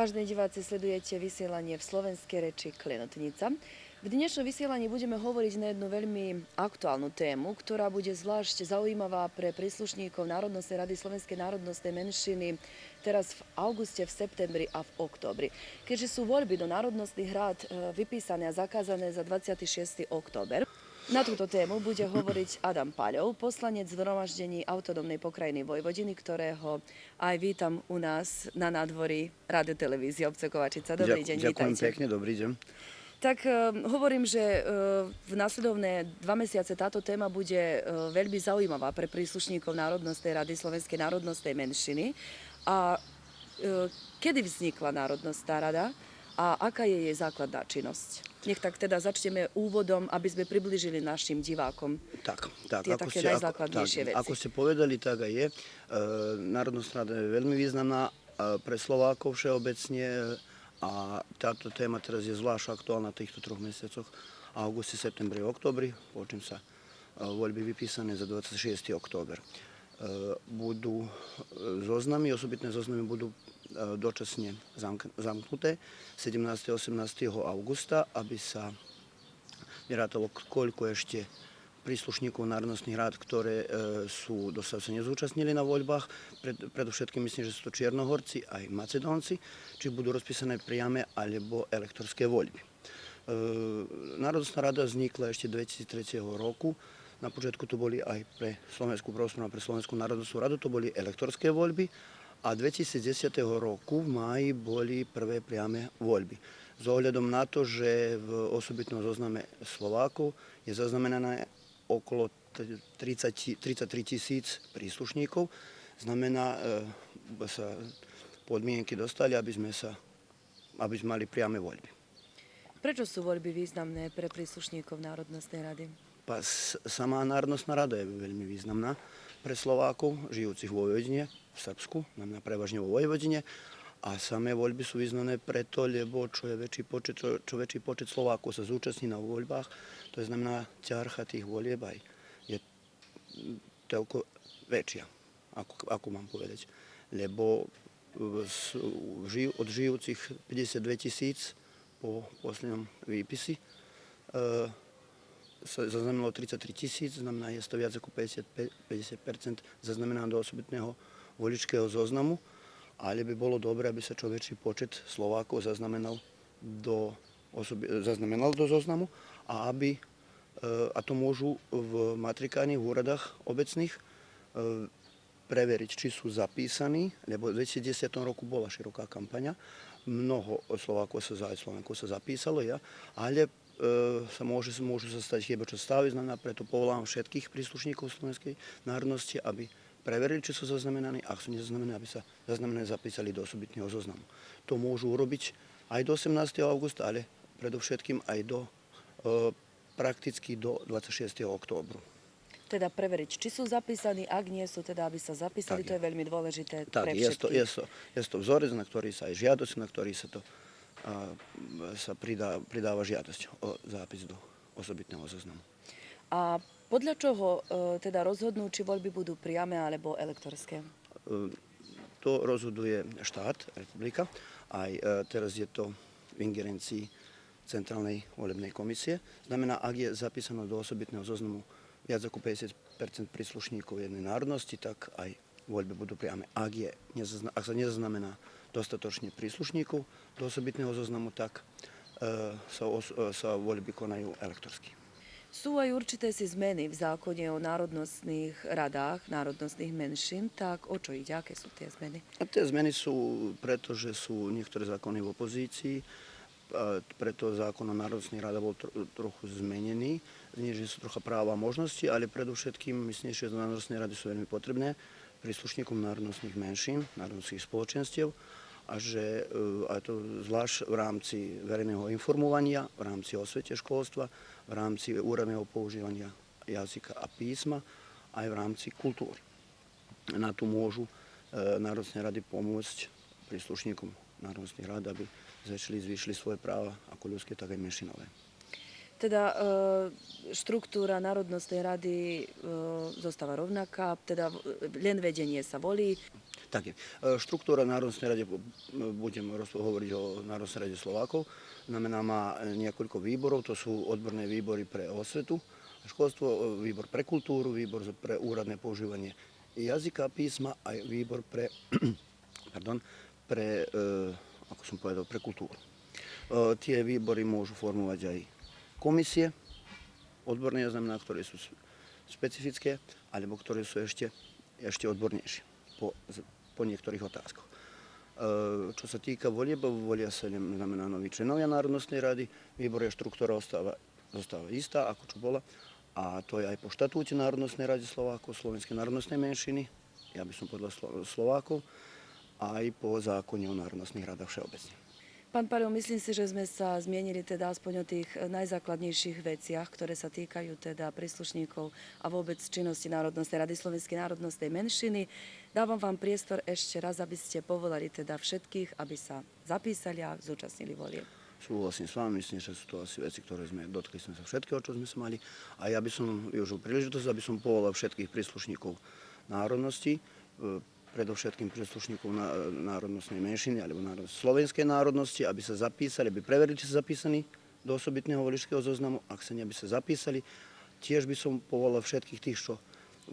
Vážení diváci, sledujete vysielanie v slovenskej reči Klenotnica. V dnešnom vysielaní budeme hovoriť na jednu veľmi aktuálnu tému, ktorá bude zvlášť zaujímavá pre príslušníkov Národnostnej rady Slovenskej národnostnej menšiny teraz v auguste, v septembri a v októbri. Keďže sú voľby do národnostných rád vypísané a zakázané za 26. október, na túto tému bude hovoriť Adam Paľov, poslanec v zhromaždení Autonómnej pokrajiny Vojvodiny, ktorého aj vítam u nás na nádvorí Rádio televízie obce Kovačica. Dobrý deň, Ďakujem vítajte. pekne, dobrý deň. Tak hovorím, že v nasledovné 2 mesiace táto téma bude veľmi zaujímavá pre príslušníkov Národnostnej rady Slovenskej národnostnej menšiny. A kedy vznikla Národnostná rada a aká je jej základná činnosť? Nech tak teda začneme úvodom, aby sme priblížili našim divákom tie také najzákladnejšie veci. Ako ste povedali, tak aj je. Národnostná rada je veľmi významná pre Slovákov všeobecne a táto téma teraz je zvlášť aktuálna v týchto 3 mesiacoch, auguste, septembri, októbri, po čím sa voľby vypísané za 26. október. Budú zoznamy, osobitné zoznamy budú dočasne zamknuté 17. a 18. augusta, aby sa vyrátalo, koľko ešte príslušníkov národnostných rád, ktoré sa nezúčastnili na voľbách. Predovšetkým myslím, že sú to Čiernohorci aj Macedónci, či budú rozpísané priame alebo elektorské voľby. Národnostná rada vznikla ešte 2003 roku. Na počiatku to boli aj pre Slovenskú pravoslavnú a pre Slovenskú národnostnú radu, to boli elektorské voľby a 2010 roku v máji boli prvé priame voľby. S ohľadom na to, že v osobitnom zozname Slovákov je zaznamenané okolo 33 000 príslušníkov, znamená, sa podmienky dostali, aby sme mali priame voľby. Prečo sú voľby významné pre príslušníkov Národnostnej rady? Sama Národnostná rada je veľmi významná pre Slovákov, žijúcich vo Vojvodine, v Srbsku, znamená prevažne vo Vojvodine. A samé voľby sú významné preto, lebo čo väčší počet Slovákov sa zúčastní na voľbách, to znamená ťarcha tých volieb aj je toľko väčšia, ako mám povedať. Lebo od žijúcich 52 000 po poslednom výpisi sa zaznamenalo 33 000, znamená, je to viac ako 50% zaznamená do osobitného voličského zoznamu, ale by bolo dobré, aby sa čo väčší počet Slovákov zaznamenal do zoznamu a to môžu v matrikárnych úradách obecných preveriť, či sú zapísaní, lebo v 2010 roku bola široká kampaňa, mnoho Slovákov sa zapísalo, ale môžu sa stať chyba, čo staví, znamená, preto povolám všetkých príslušníkov slovenskej národnosti, aby preverili, či sú zaznamenaní, ak sú nezaznamenaní, aby sa zaznamenaní zapísali do osobitného zoznamu. To môžu urobiť aj do 18. augusta, ale predovšetkým aj prakticky do 26. októbru. Teda preveriť, či sú zapísaní, ak nie sú, teda aby sa zapísali, to je veľmi dôležité pre všetkých. Je to vzorec, na ktorý sa aj žiadosť, na ktorý sa pridáva žiadosť o zápis do osobitného zoznamu. A podľa čoho teda rozhodnú, či voľby budú priame alebo elektorské? To rozhoduje štát, republika. Aj teraz je to v ingerencii Centrálnej volebnej komisie. Znamená, ak je zapísané do osobitného zoznamu viac ako 50% príslušníkov jednej národnosti, tak aj voľby budú priame. Ak sa nezaznamená dostatočne príslušníkov do osobitného zoznamu, tak sa voľby konajú elektorsky. Sú aj určité si zmeny v zákone o národnostných radách, národnostných menšín, tak o čo ide? Aké sú tie zmeny? A tie zmeny sú preto, že sú niektoré zákony v opozícii, preto zákon o národnostných radách bol trochu zmenený, že sú trocha práva a možnosti, ale predovšetkým myslím, že národnostné rady sú veľmi potrebné príslušníkom národnostných menšín, národnostných spoločenstiev, a to zvlášť v rámci verejného informovania, v rámci osvete školstva, v rámci úradného používania jazyka a písma, aj v rámci kultúry. Na to môžu národnostné rady pomôcť príslušníkom národnostných rád, aby zvýšili svoje práva ako ľudské, tak aj menšinové. Teda štruktúra Národnostnej rady zostáva rovnaká, teda len vedenie sa volí. Tak je. Štruktúra Národnostnej rade, budem hovoriť o Národnostnej rade Slovákov, znamená má niekoľko výborov, to sú odborné výbory pre osvetu, školstvo, výbor pre kultúru, výbor pre úradné používanie jazyka a písma a výbor pre, ako som povedal, pre kultúru. Tie výbory môžu formovať aj komisie, odborné znamená, ktoré sú špecifické, alebo ktoré sú ešte odbornejšie po niektorých otázkach. Čo sa týka volieb, volia sa znamená noví členovia Národnostnej rady, výborná štruktúra zostáva istá, ako čo bola, a to je aj po štatúte Národnostnej rady Slovákov, Slovenskej národnostnej menšiny, ja by som povedal Slovákov, aj po zákone o národnostných radách všeobecne. Pán Paľov, myslím si, že sme sa zmienili teda aspoň o tých najzákladnejších veciach, ktoré sa týkajú teda príslušníkov a vôbec činnosti Národnostnej rady Slovenskej národnostnej menšiny. Dávam vám priestor ešte raz, aby ste povolali teda všetkých, aby sa zapísali a zúčastnili volieb. Súhlasím s vami, myslím, že sú to asi veci, ktoré dotkli sme sa všetkého, čo sme sa mali. A ja by som využil príležitosť, aby som povolal všetkých príslušníkov národnosti, predovšetkým príslušníkov národnostnej menšiny alebo slovenskej národnosti, aby sa zapísali, aby preverili, či sa zapísaní do osobitného voličského zoznamu, ak sa nie, aby sa zapísali. Tiež by som povolal všetkých tých, čo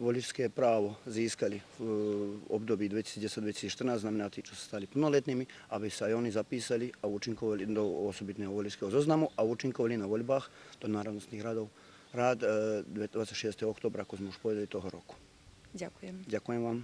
voličské právo získali v období 2010-2014, znamená tí, čo sa stali plnoletnými, aby sa aj oni zapísali a účinkovali do osobitného voličského zoznamu a účinkovali na voľbách do národnostných rád 26. októbra, ako sme už povedali, toho roku. Ďakujem. Ďakujem vám.